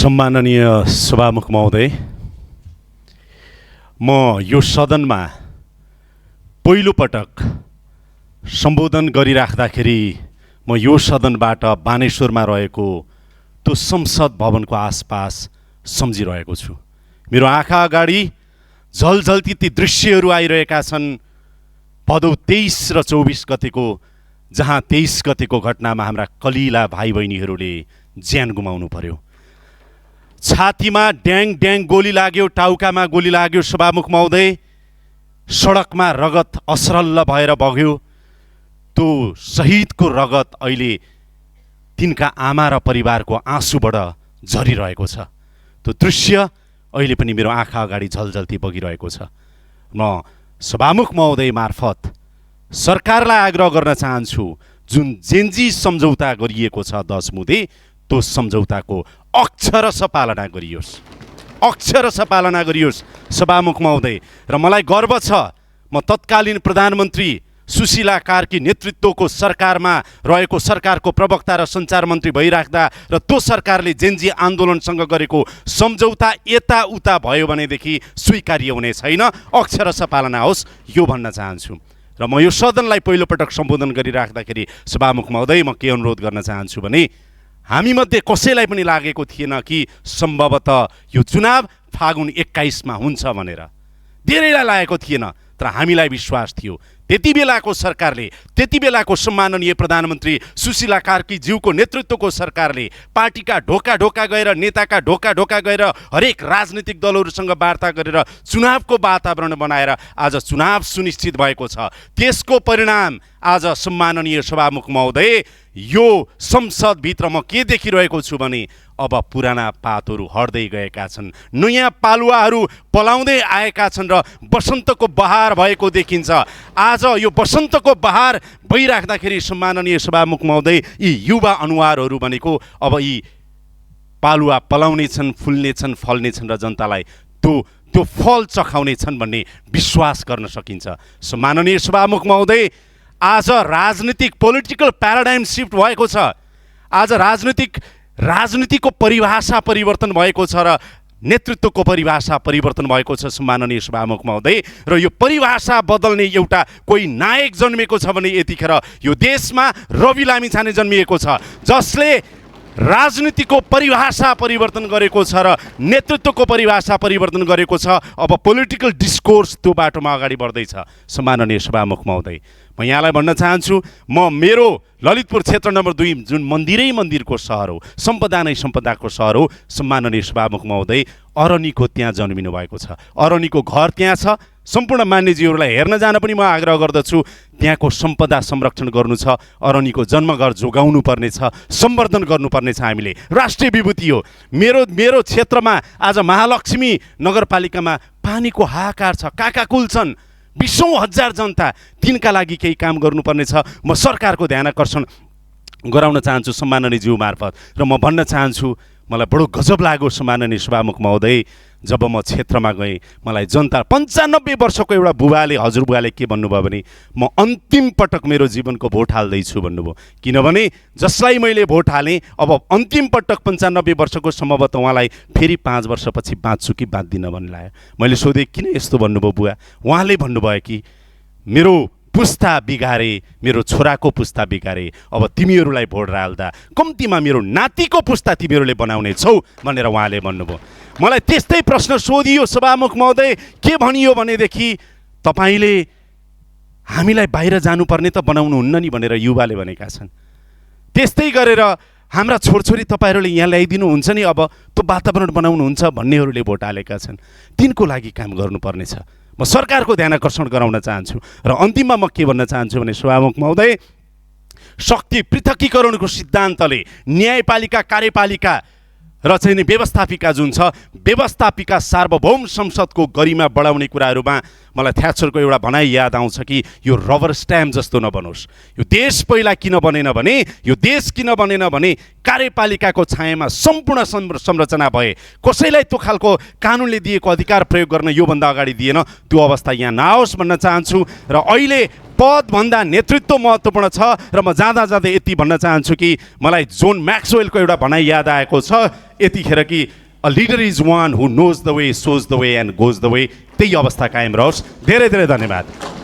सम्माननीय सभामुख महोदय, म यो सदनमा पहिलो पटक सम्बोधन गरिराख्दाखेरि म यो सदनबाट बानेश्वरमा रहेको त्यो संसद भवनको आसपास सम्झिरहेको छु। मेरो आँखा अगाडि झलझल्ती ती दृश्यहरू आइरहेका छन्। भदौ 23 र 24 गतेको, जहाँ 23 गतेको घटनामा हाम्रा कलिला भाइ बहिनीहरूले ज्यान गुमाउनु पर्यो। छातीमा ड्याङ ड्याङ गोली लाग्यो, टाउकामा गोली लाग्यो। सभामुख महोदय, सडकमा रगत असरल्ल भएर बग्यो। त्यो शहीदको रगत अहिले तिनका आमा र परिवारको आँसुबाट झरिरहेको छ। त्यो दृश्य अहिले पनि मेरो आँखा अगाडि झलझल्ती बगिरहेको छ। म सभामुख महोदय मार्फत सरकारलाई आग्रह गर्न चाहन्छु, जुन जेन्जी सम्झौता गरिएको छ 10 मुदे, त्यो सम्झौताको अक्षरशः पालना गरियोस्, अक्षरशः पालना गरियोस् सभामुख महोदय। र मलाई गर्व छ, म तत्कालीन प्रधानमन्त्री सुशीला कार्की नेतृत्वको सरकारमा रहेको सरकारको प्रवक्ता र सञ्चार मन्त्री भइराख्दा र त्यो सरकारले जेन्जी आन्दोलनसँग गरेको सम्झौता यताउता भयो भनेदेखि स्वीकार्य हुने छैन, अक्षरशः पालना होस्, यो भन्न चाहन्छु। र म यो सदनलाई पहिलोपटक सम्बोधन गरिराख्दाखेरि सभामुख महोदय, म के अनुरोध गर्न चाहन्छु भने, हामीमध्ये कसैलाई पनि लागेको थिएन कि सम्भवतः यो चुनाव फागुन 21 मा हुन्छ भनेर। धेरैलाई लागेको थिएन, तर हामीलाई विश्वास थियो। त्यति बेलाको सरकारले, त्यति बेलाको सम्माननीय प्रधानमन्त्री सुशीला कार्की ज्यूको नेतृत्वको सरकारले पार्टीका ढोका ढोका गएर, नेताका ढोका ढोका गएर, हरेक राजनीतिक दलहरूसँग वार्ता गरेर चुनावको वातावरण बनाएर आज चुनाव सुनिश्चित भएको छ। त्यसको परिणाम आज सम्माननीय सभामुख महोदय, यो संसदभित्र म के देखिरहेको छु भने, अब पुराना पातहरू हट्दै गएका छन्, नयाँ पालुवाहरू पलाउँदै आएका छन् र बसन्तको बहार भएको देखिन्छ। आज यो बसन्तको बहार भइराख्दाखेरि सम्माननीय सभामुख महोदय, यी युवा अनुहारहरू भनेको अब यी पालुवा पलाउने छन्, फुल्ने छन्, फल्ने छन् र जनतालाई त्यो फल चखाउने छन् भन्ने विश्वास गर्न सकिन्छ। सम्माननीय सभामुख महोदय, आज राजनीतिक पोलिटिकल प्याराडाइम सिफ्ट भएको छ। आज राजनीतिको परिभाषा परिवर्तन भएको छ र नेतृत्वको परिभाषा परिवर्तन भएको छ सम्माननीय सभामुख महोदय। र यो परिभाषा बदल्ने एउटा कोही नायक जन्मिएको छ भने यतिखेर यो देशमा रवि लामिछाने जन्मिएको छ, जसले राजनीतिको परिभाषा परिवर्तन गरेको छ र नेतृत्वको परिभाषा परिवर्तन गरेको छ। अब पोलिटिकल डिस्कोर्स त्यो बाटोमा अगाडि बढ्दैछ। सम्माननीय सभामुख महोदय, म यहाँलाई भन्न चाहन्छु, म मेरो ललितपुर क्षेत्र नम्बर 2 जुन मन्दिरै मन्दिरको सहर हो, सम्पदा नै सम्पदाको सहर हो, सम्माननीय सभामुख महोदय, अरनीको त्यहाँ जन्मिनु भएको छ। अरनीको घर त्यहाँ छ। सम्पूर्ण मान्यजीहरूलाई हेर्न जान पनि म आग्रह गर्दछु। त्यहाँको सम्पदा संरक्षण गर्नु छ, अरनीको जन्मघर जोगाउनु पर्ने छ, सम्वर्धन गर्नुपर्ने छ। हामीले राष्ट्रिय विभूति हो। मेरो क्षेत्रमा आज महालक्ष्मी नगरपालिकामा पानीको हाहाकार छ, काकाकुल छन्, बीसौँ हजार जनता, तिनका लागि केही काम गर्नुपर्ने छ। म सरकारको ध्यान आकर्षण गराउन चाहन्छु सम्माननीय ज्यू मार्फत। र म भन्न चाहन्छु, मलाई बडो गजब लाग्यो सम्माननीय सभामुख महोदय, जब म क्षेत्रमा गएँ, मलाई जनता 95 वर्षको एउटा बुबाले, हजुरबुवाले के भन्नुभयो भने, म अन्तिम पटक मेरो जीवनको भोट हाल्दैछु भन्नुभयो। किनभने जसलाई मैले भोट हालेँ, अब अन्तिम पटक 95 वर्षको सम्भवतः उहाँलाई फेरि 5 वर्षपछि बाँच्छु कि बाँच्दिनँ भन्ने लाग्यो। मैले सोधेँ, किन यस्तो भन्नुभयो बुवा? उहाँले भन्नुभयो कि मेरो पुस्ता बिगारे, मेरो छोराको पुस्ता बिगारे, अब तिमीहरूलाई भोट हाल्दा कम्तीमा मेरो नातिको पुस्ता तिमीहरूले बनाउने छौ भनेर उहाँले भन्नुभयो। मलाई त्यस्तै प्रश्न सोधियो सभामुख महोदय, के भनियो भनेदेखि, तपाईँले हामीलाई बाहिर जानुपर्ने त बनाउनुहुन्न नि भनेर युवाले भनेका छन्। त्यस्तै गरेर हाम्रा छोरछोरी तपाईँहरूले यहाँ ल्याइदिनुहुन्छ नि, अब त्यो वातावरण बनाउनुहुन्छ भन्नेहरूले भोट हालेका छन्। तिनको लागि काम गर्नुपर्नेछ। म सरकारको ध्यान आकर्षण गराउन चाहन्छु। र अन्तिममा म के भन्न चाहन्छु भने, सभामुख महोदय, शक्ति पृथकीकरणको सिद्धान्तले न्यायपालिका, कार्यपालिका र चाहिँ व्यवस्थापिका जुन छ, व्यवस्थापिका सार्वभौम संसदको गरिमा बढाउने कुराहरूमा मलाई थ्याचरको एउटा भनाइ याद आउँछ कि यो रबर स्ट्याम्प जस्तो नबनोस्। यो देश पहिला किन बनेन भने, यो देश किन बनेन भने कार्यपालिकाको छायामा सम्पूर्ण संरचना भए, कसैलाई त्यो खालको कानुनले दिएको अधिकार प्रयोग गर्न योभन्दा अगाडि दिएन, त्यो अवस्था यहाँ नआओस् भन्न चाहन्छु। र अहिले पदभन्दा नेतृत्व महत्त्वपूर्ण छ। र म जाँदा जाँदै यति भन्न चाहन्छु कि मलाई जोन म्याक्सवेलको एउटा भनाइ याद आएको छ यतिखेर कि a leader is one who knows the way, shows the way and goes the way. त्यही अवस्था कायम रहोस्। धेरै धेरै धन्यवाद।